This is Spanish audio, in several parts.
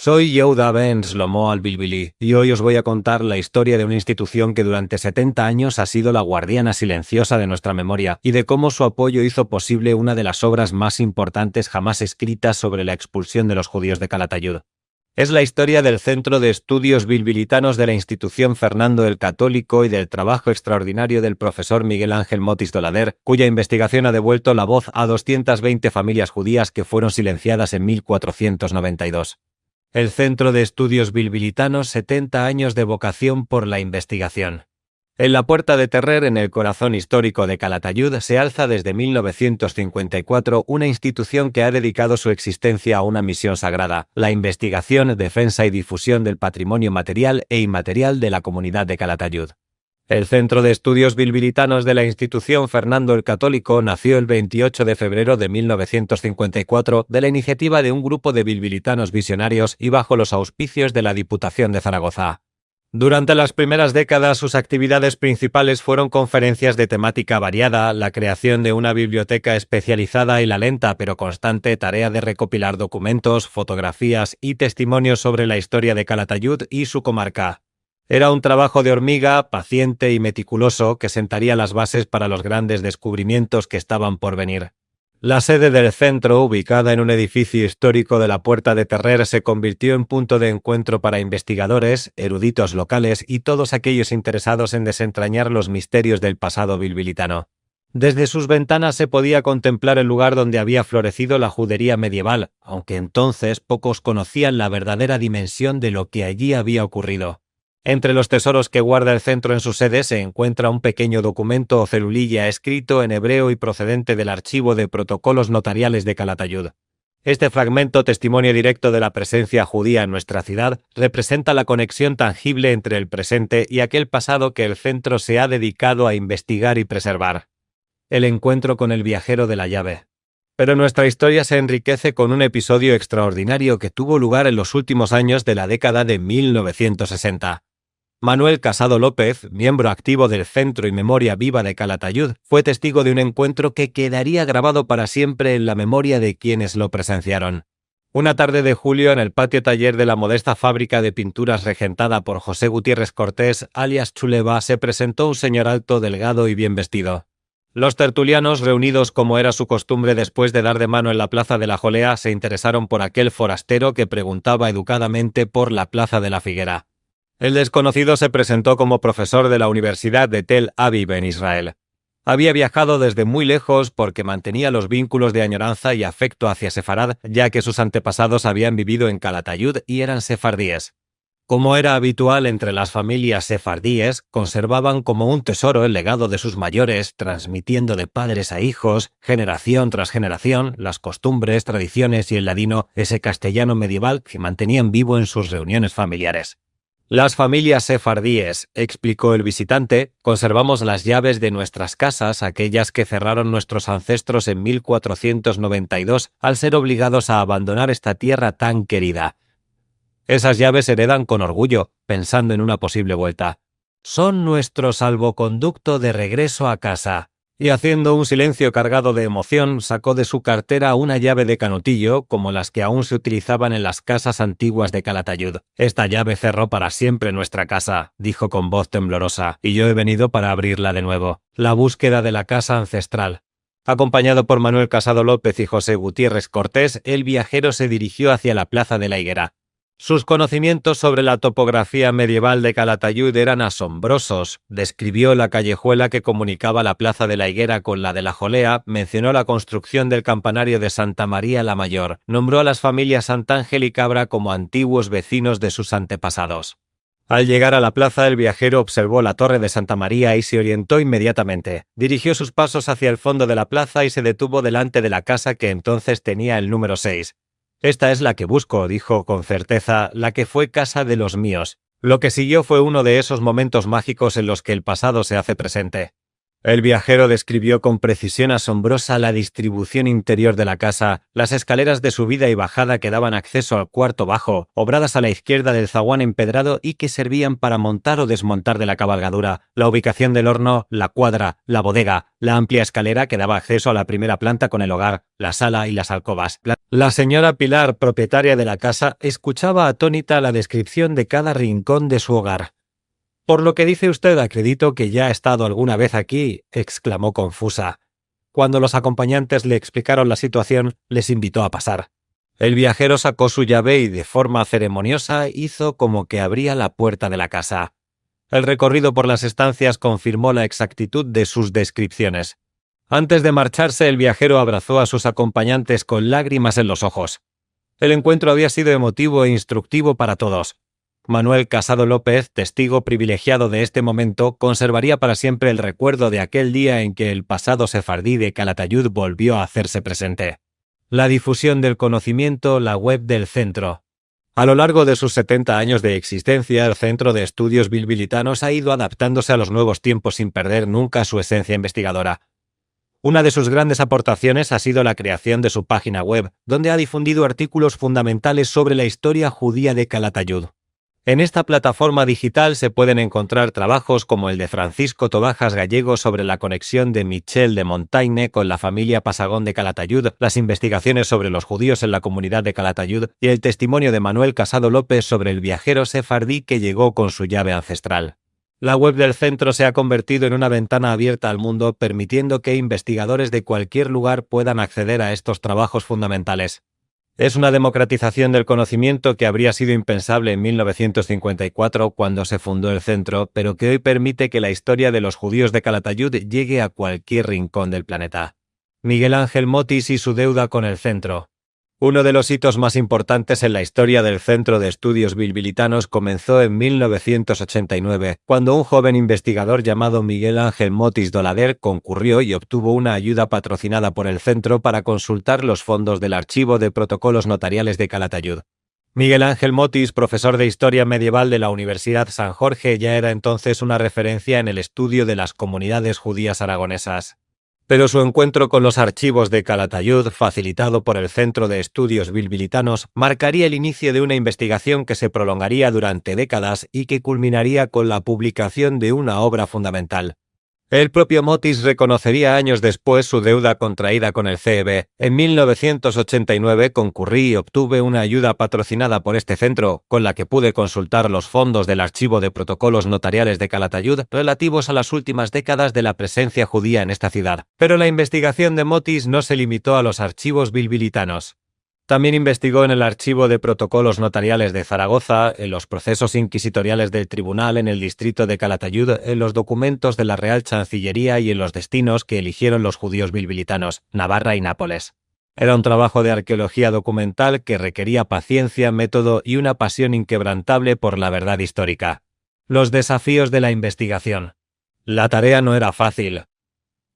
Soy Yehuda Ben Shlomo al-Bilbili y hoy os voy a contar la historia de una institución que durante 70 años ha sido la guardiana silenciosa de nuestra memoria y de cómo su apoyo hizo posible una de las obras más importantes jamás escritas sobre la expulsión de los judíos de Calatayud. Es la historia del Centro de Estudios Bilbilitanos de la institución Fernando el Católico y del trabajo extraordinario del profesor Miguel Ángel Motis Dolader, cuya investigación ha devuelto la voz a 220 familias judías que fueron silenciadas en 1492. El Centro de Estudios Bilbilitanos, 70 años de vocación por la investigación. En la Puerta de Terrer, en el corazón histórico de Calatayud, se alza desde 1954 una institución que ha dedicado su existencia a una misión sagrada: la investigación, defensa y difusión del patrimonio material e inmaterial de la comunidad de Calatayud. El Centro de Estudios Bilbilitanos de la institución Fernando el Católico nació el 28 de febrero de 1954 de la iniciativa de un grupo de bilbilitanos visionarios y bajo los auspicios de la Diputación de Zaragoza. Durante las primeras décadas, sus actividades principales fueron conferencias de temática variada, la creación de una biblioteca especializada y la lenta pero constante tarea de recopilar documentos, fotografías y testimonios sobre la historia de Calatayud y su comarca. Era un trabajo de hormiga, paciente y meticuloso, que sentaría las bases para los grandes descubrimientos que estaban por venir. La sede del centro, ubicada en un edificio histórico de la Puerta de Terrer, se convirtió en punto de encuentro para investigadores, eruditos locales y todos aquellos interesados en desentrañar los misterios del pasado bilbilitano. Desde sus ventanas se podía contemplar el lugar donde había florecido la judería medieval, aunque entonces pocos conocían la verdadera dimensión de lo que allí había ocurrido. Entre los tesoros que guarda el centro en su sede se encuentra un pequeño documento o celulilla escrito en hebreo y procedente del archivo de protocolos notariales de Calatayud. Este fragmento, testimonio directo de la presencia judía en nuestra ciudad, representa la conexión tangible entre el presente y aquel pasado que el centro se ha dedicado a investigar y preservar. El encuentro con el viajero de la llave. Pero nuestra historia se enriquece con un episodio extraordinario que tuvo lugar en los últimos años de la década de 1960. Manuel Casado López, miembro activo del Centro y Memoria Viva de Calatayud, fue testigo de un encuentro que quedaría grabado para siempre en la memoria de quienes lo presenciaron. Una tarde de julio, en el patio taller de la modesta fábrica de pinturas regentada por José Gutiérrez Cortés, alias Chuleva, se presentó un señor alto, delgado y bien vestido. Los tertulianos, reunidos como era su costumbre después de dar de mano en la plaza de la Jolea, se interesaron por aquel forastero que preguntaba educadamente por la plaza de la Figuera. El desconocido se presentó como profesor de la Universidad de Tel Aviv en Israel. Había viajado desde muy lejos porque mantenía los vínculos de añoranza y afecto hacia Sefarad, ya que sus antepasados habían vivido en Calatayud y eran sefardíes. Como era habitual entre las familias sefardíes, conservaban como un tesoro el legado de sus mayores, transmitiendo de padres a hijos, generación tras generación, las costumbres, tradiciones y el ladino, ese castellano medieval que mantenían vivo en sus reuniones familiares. Las familias sefardíes, explicó el visitante, conservamos las llaves de nuestras casas, aquellas que cerraron nuestros ancestros en 1492 al ser obligados a abandonar esta tierra tan querida. Esas llaves heredan con orgullo, pensando en una posible vuelta. Son nuestro salvoconducto de regreso a casa. Y haciendo un silencio cargado de emoción, sacó de su cartera una llave de canutillo, como las que aún se utilizaban en las casas antiguas de Calatayud. Esta llave cerró para siempre nuestra casa, dijo con voz temblorosa, y yo he venido para abrirla de nuevo. La búsqueda de la casa ancestral. Acompañado por Manuel Casado López y José Gutiérrez Cortés, el viajero se dirigió hacia la plaza de la Higuera. Sus conocimientos sobre la topografía medieval de Calatayud eran asombrosos. Describió la callejuela que comunicaba la plaza de la Higuera con la de la Jolea, mencionó la construcción del campanario de Santa María la Mayor, nombró a las familias Santángel y Cabra como antiguos vecinos de sus antepasados. Al llegar a la plaza, el viajero observó la torre de Santa María y se orientó inmediatamente. Dirigió sus pasos hacia el fondo de la plaza y se detuvo delante de la casa que entonces tenía el número 6. Esta es la que busco, dijo con certeza, la que fue casa de los míos. Lo que siguió fue uno de esos momentos mágicos en los que el pasado se hace presente. El viajero describió con precisión asombrosa la distribución interior de la casa, las escaleras de subida y bajada que daban acceso al cuarto bajo, obradas a la izquierda del zaguán empedrado y que servían para montar o desmontar de la cabalgadura, la ubicación del horno, la cuadra, la bodega, la amplia escalera que daba acceso a la primera planta con el hogar, la sala y las alcobas. La señora Pilar, propietaria de la casa, escuchaba atónita la descripción de cada rincón de su hogar. «Por lo que dice usted, acredito que ya ha estado alguna vez aquí», exclamó confusa. Cuando los acompañantes le explicaron la situación, les invitó a pasar. El viajero sacó su llave y de forma ceremoniosa hizo como que abría la puerta de la casa. El recorrido por las estancias confirmó la exactitud de sus descripciones. Antes de marcharse, el viajero abrazó a sus acompañantes con lágrimas en los ojos. El encuentro había sido emotivo e instructivo para todos. Manuel Casado López, testigo privilegiado de este momento, conservaría para siempre el recuerdo de aquel día en que el pasado sefardí de Calatayud volvió a hacerse presente. La difusión del conocimiento, la web del centro. A lo largo de sus 70 años de existencia, el Centro de Estudios Bilbilitanos ha ido adaptándose a los nuevos tiempos sin perder nunca su esencia investigadora. Una de sus grandes aportaciones ha sido la creación de su página web, donde ha difundido artículos fundamentales sobre la historia judía de Calatayud. En esta plataforma digital se pueden encontrar trabajos como el de Francisco Tobajas Gallego sobre la conexión de Michel de Montaigne con la familia Pasagón de Calatayud, las investigaciones sobre los judíos en la comunidad de Calatayud y el testimonio de Manuel Casado López sobre el viajero sefardí que llegó con su llave ancestral. La web del centro se ha convertido en una ventana abierta al mundo, permitiendo que investigadores de cualquier lugar puedan acceder a estos trabajos fundamentales. Es una democratización del conocimiento que habría sido impensable en 1954 cuando se fundó el centro, pero que hoy permite que la historia de los judíos de Calatayud llegue a cualquier rincón del planeta. Miguel Ángel Motis y su deuda con el centro. Uno de los hitos más importantes en la historia del Centro de Estudios Bilbilitanos comenzó en 1989, cuando un joven investigador llamado Miguel Ángel Motis Dolader concurrió y obtuvo una ayuda patrocinada por el centro para consultar los fondos del Archivo de Protocolos Notariales de Calatayud. Miguel Ángel Motis, profesor de Historia Medieval de la Universidad San Jorge, ya era entonces una referencia en el estudio de las comunidades judías aragonesas. Pero su encuentro con los archivos de Calatayud, facilitado por el Centro de Estudios Bilbilitanos, marcaría el inicio de una investigación que se prolongaría durante décadas y que culminaría con la publicación de una obra fundamental. El propio Motis reconocería años después su deuda contraída con el CEB. En 1989 concurrí y obtuve una ayuda patrocinada por este centro, con la que pude consultar los fondos del Archivo de Protocolos Notariales de Calatayud relativos a las últimas décadas de la presencia judía en esta ciudad. Pero la investigación de Motis no se limitó a los archivos bilbilitanos. También investigó en el Archivo de Protocolos Notariales de Zaragoza, en los procesos inquisitoriales del Tribunal en el distrito de Calatayud, en los documentos de la Real Chancillería y en los destinos que eligieron los judíos bilbilitanos, Navarra y Nápoles. Era un trabajo de arqueología documental que requería paciencia, método y una pasión inquebrantable por la verdad histórica. Los desafíos de la investigación. La tarea no era fácil.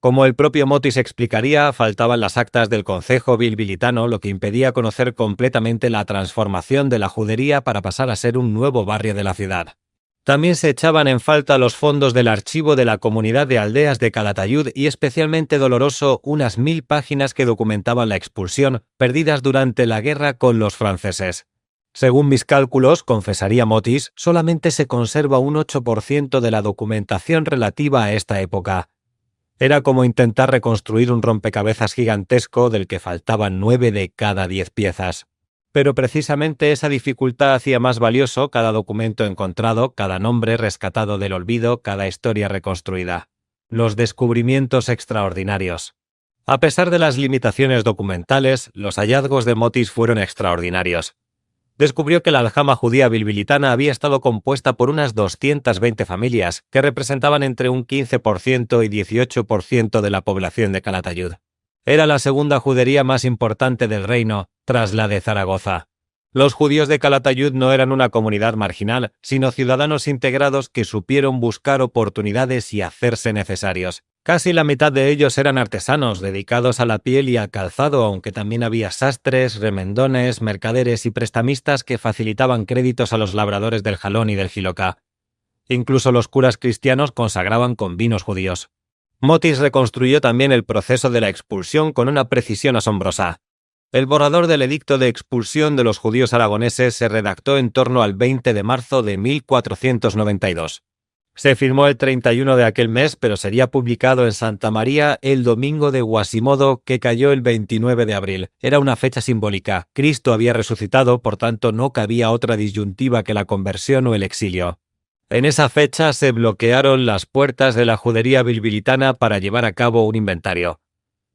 Como el propio Motis explicaría, faltaban las actas del concejo bilbilitano, lo que impedía conocer completamente la transformación de la judería para pasar a ser un nuevo barrio de la ciudad. También se echaban en falta los fondos del archivo de la comunidad de aldeas de Calatayud y, especialmente doloroso, unas 1000 páginas que documentaban la expulsión, perdidas durante la guerra con los franceses. Según mis cálculos, confesaría Motis, solamente se conserva un 8% de la documentación relativa a esta época. Era como intentar reconstruir un rompecabezas gigantesco del que faltaban 9 de cada 10 piezas. Pero precisamente esa dificultad hacía más valioso cada documento encontrado, cada nombre rescatado del olvido, cada historia reconstruida. Los descubrimientos extraordinarios. A pesar de las limitaciones documentales, los hallazgos de Motis fueron extraordinarios. Descubrió que la aljama judía bilbilitana había estado compuesta por unas 220 familias, que representaban entre un 15% y 18% de la población de Calatayud. Era la segunda judería más importante del reino, tras la de Zaragoza. Los judíos de Calatayud no eran una comunidad marginal, sino ciudadanos integrados que supieron buscar oportunidades y hacerse necesarios. Casi la mitad de ellos eran artesanos, dedicados a la piel y al calzado, aunque también había sastres, remendones, mercaderes y prestamistas que facilitaban créditos a los labradores del Jalón y del Jilocá. Incluso los curas cristianos consagraban con vinos judíos. Motis reconstruyó también el proceso de la expulsión con una precisión asombrosa. El borrador del edicto de expulsión de los judíos aragoneses se redactó en torno al 20 de marzo de 1492. Se firmó el 31 de aquel mes, pero sería publicado en Santa María el domingo de Guasimodo, que cayó el 29 de abril. Era una fecha simbólica. Cristo había resucitado, por tanto no cabía otra disyuntiva que la conversión o el exilio. En esa fecha se bloquearon las puertas de la judería bilbilitana para llevar a cabo un inventario.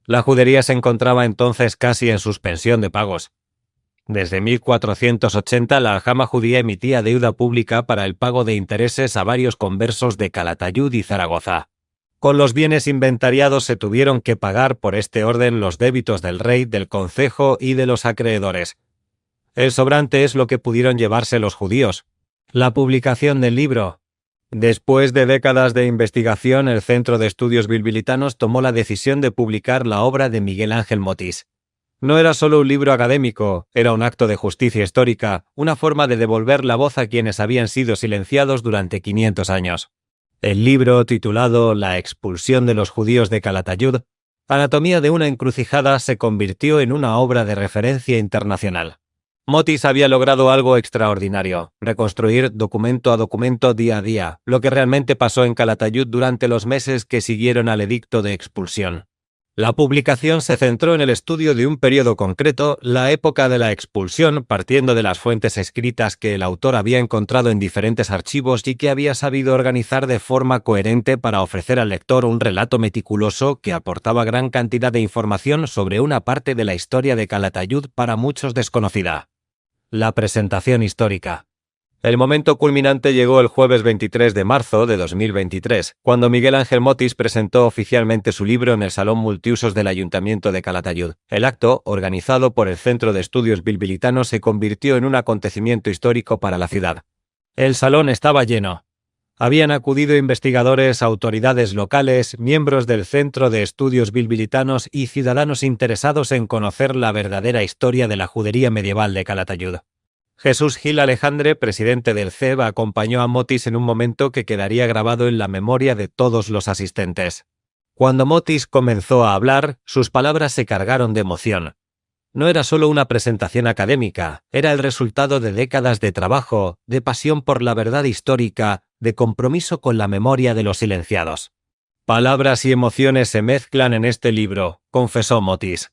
La judería se encontraba entonces casi en suspensión de pagos. Desde 1480 la aljama judía emitía deuda pública para el pago de intereses a varios conversos de Calatayud y Zaragoza. Con los bienes inventariados se tuvieron que pagar por este orden los débitos del rey, del concejo y de los acreedores. El sobrante es lo que pudieron llevarse los judíos. La publicación del libro. Después de décadas de investigación, el Centro de Estudios Bilbilitanos tomó la decisión de publicar la obra de Miguel Ángel Motis. No era solo un libro académico, era un acto de justicia histórica, una forma de devolver la voz a quienes habían sido silenciados durante 500 años. El libro, titulado La expulsión de los judíos de Calatayud, Anatomía de una encrucijada, se convirtió en una obra de referencia internacional. Motis había logrado algo extraordinario, reconstruir documento a documento, día a día, lo que realmente pasó en Calatayud durante los meses que siguieron al edicto de expulsión. La publicación se centró en el estudio de un periodo concreto, la época de la expulsión, partiendo de las fuentes escritas que el autor había encontrado en diferentes archivos y que había sabido organizar de forma coherente para ofrecer al lector un relato meticuloso que aportaba gran cantidad de información sobre una parte de la historia de Calatayud para muchos desconocida. La presentación histórica. El momento culminante llegó el jueves 23 de marzo de 2023, cuando Miguel Ángel Motis presentó oficialmente su libro en el Salón Multiusos del Ayuntamiento de Calatayud. El acto, organizado por el Centro de Estudios Bilbilitanos, se convirtió en un acontecimiento histórico para la ciudad. El salón estaba lleno. Habían acudido investigadores, autoridades locales, miembros del Centro de Estudios Bilbilitanos y ciudadanos interesados en conocer la verdadera historia de la judería medieval de Calatayud. Jesús Gil Alejandre, presidente del CEB, acompañó a Motis en un momento que quedaría grabado en la memoria de todos los asistentes. Cuando Motis comenzó a hablar, sus palabras se cargaron de emoción. No era solo una presentación académica, era el resultado de décadas de trabajo, de pasión por la verdad histórica, de compromiso con la memoria de los silenciados. Palabras y emociones se mezclan en este libro, confesó Motis.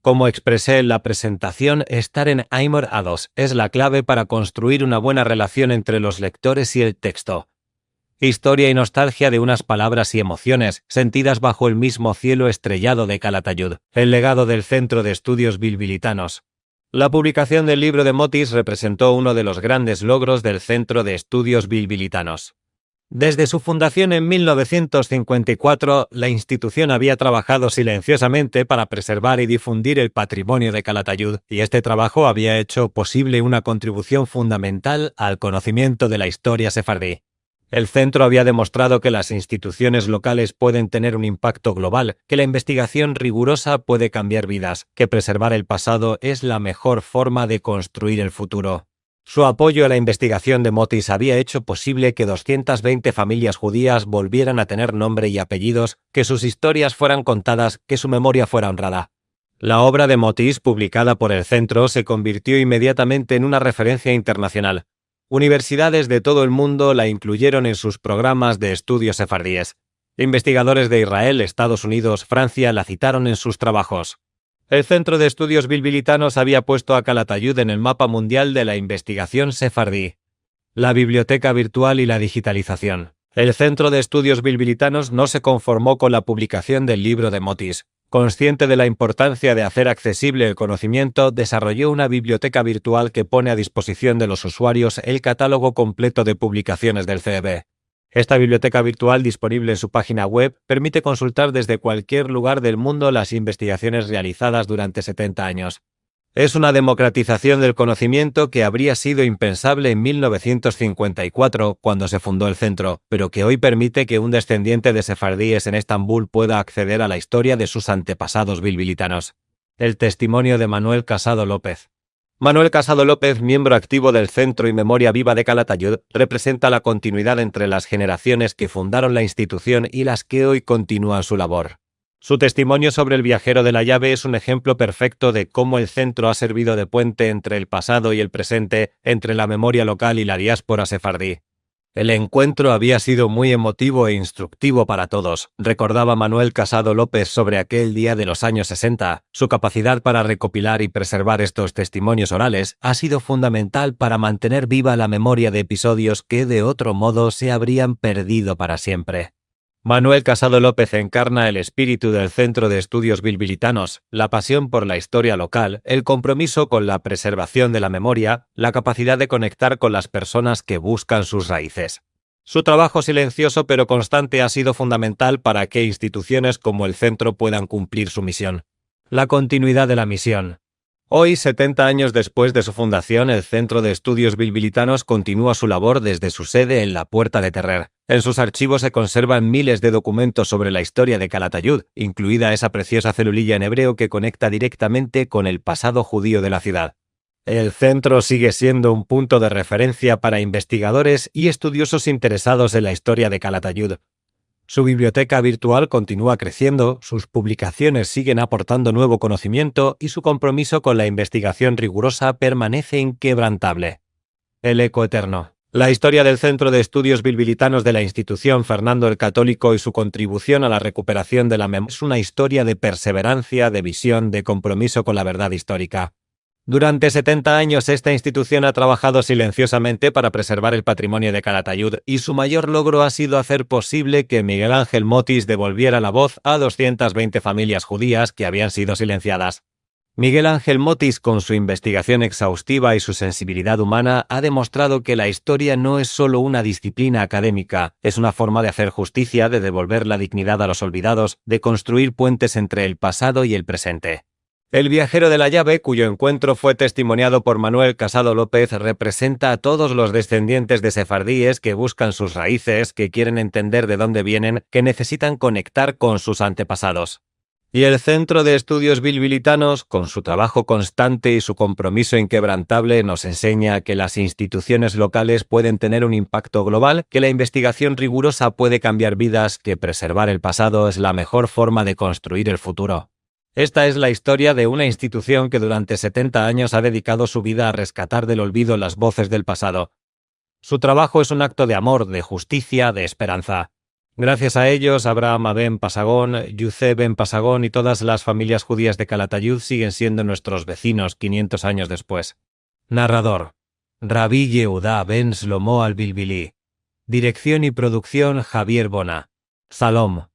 Como expresé en la presentación, estar en Aimor A2 es la clave para construir una buena relación entre los lectores y el texto. Historia y nostalgia de unas palabras y emociones, sentidas bajo el mismo cielo estrellado de Calatayud, el legado del Centro de Estudios Bilbilitanos. La publicación del libro de Motis representó uno de los grandes logros del Centro de Estudios Bilbilitanos. Desde su fundación en 1954, la institución había trabajado silenciosamente para preservar y difundir el patrimonio de Calatayud, y este trabajo había hecho posible una contribución fundamental al conocimiento de la historia sefardí. El centro había demostrado que las instituciones locales pueden tener un impacto global, que la investigación rigurosa puede cambiar vidas, que preservar el pasado es la mejor forma de construir el futuro. Su apoyo a la investigación de Motis había hecho posible que 220 familias judías volvieran a tener nombre y apellidos, que sus historias fueran contadas, que su memoria fuera honrada. La obra de Motis, publicada por el centro, se convirtió inmediatamente en una referencia internacional. Universidades de todo el mundo la incluyeron en sus programas de estudios sefardíes. Investigadores de Israel, Estados Unidos, Francia la citaron en sus trabajos. El Centro de Estudios Bilbilitanos había puesto a Calatayud en el mapa mundial de la investigación sefardí. La biblioteca virtual y la digitalización. El Centro de Estudios Bilbilitanos no se conformó con la publicación del libro de Motis. Consciente de la importancia de hacer accesible el conocimiento, desarrolló una biblioteca virtual que pone a disposición de los usuarios el catálogo completo de publicaciones del CEB. Esta biblioteca virtual, disponible en su página web, permite consultar desde cualquier lugar del mundo las investigaciones realizadas durante 70 años. Es una democratización del conocimiento que habría sido impensable en 1954, cuando se fundó el centro, pero que hoy permite que un descendiente de sefardíes en Estambul pueda acceder a la historia de sus antepasados bilbilitanos. El testimonio de Manuel Casado López. Manuel Casado López, miembro activo del Centro y Memoria Viva de Calatayud, representa la continuidad entre las generaciones que fundaron la institución y las que hoy continúan su labor. Su testimonio sobre el viajero de la llave es un ejemplo perfecto de cómo el centro ha servido de puente entre el pasado y el presente, entre la memoria local y la diáspora sefardí. El encuentro había sido muy emotivo e instructivo para todos, recordaba Manuel Casado López sobre aquel día de los años 60. Su capacidad para recopilar y preservar estos testimonios orales ha sido fundamental para mantener viva la memoria de episodios que de otro modo se habrían perdido para siempre. Manuel Casado López encarna el espíritu del Centro de Estudios Bilbilitanos, la pasión por la historia local, el compromiso con la preservación de la memoria, la capacidad de conectar con las personas que buscan sus raíces. Su trabajo silencioso pero constante ha sido fundamental para que instituciones como el Centro puedan cumplir su misión. La continuidad de la misión. Hoy, 70 años después de su fundación, el Centro de Estudios Bilbilitanos continúa su labor desde su sede en la Puerta de Terrer. En sus archivos se conservan miles de documentos sobre la historia de Calatayud, incluida esa preciosa celulilla en hebreo que conecta directamente con el pasado judío de la ciudad. El centro sigue siendo un punto de referencia para investigadores y estudiosos interesados en la historia de Calatayud. Su biblioteca virtual continúa creciendo, sus publicaciones siguen aportando nuevo conocimiento y su compromiso con la investigación rigurosa permanece inquebrantable. El eco eterno. La historia del Centro de Estudios Bilbilitanos de la institución Fernando el Católico y su contribución a la recuperación de la memoria es una historia de perseverancia, de visión, de compromiso con la verdad histórica. Durante 70 años esta institución ha trabajado silenciosamente para preservar el patrimonio de Calatayud y su mayor logro ha sido hacer posible que Miguel Ángel Motis devolviera la voz a 220 familias judías que habían sido silenciadas. Miguel Ángel Motis, con su investigación exhaustiva y su sensibilidad humana, ha demostrado que la historia no es solo una disciplina académica, es una forma de hacer justicia, de devolver la dignidad a los olvidados, de construir puentes entre el pasado y el presente. El viajero de la llave, cuyo encuentro fue testimoniado por Manuel Casado López, representa a todos los descendientes de sefardíes que buscan sus raíces, que quieren entender de dónde vienen, que necesitan conectar con sus antepasados. Y el Centro de Estudios Bilbilitanos, con su trabajo constante y su compromiso inquebrantable, nos enseña que las instituciones locales pueden tener un impacto global, que la investigación rigurosa puede cambiar vidas, que preservar el pasado es la mejor forma de construir el futuro. Esta es la historia de una institución que durante 70 años ha dedicado su vida a rescatar del olvido las voces del pasado. Su trabajo es un acto de amor, de justicia, de esperanza. Gracias a ellos, Abraham Ben Pasagón, Yusef Ben Pasagón y todas las familias judías de Calatayud siguen siendo nuestros vecinos 500 años después. Narrador: Rabbi Yehudá Ben Shlomo al-Bilbili. Dirección y producción: Javier Bona. Salom.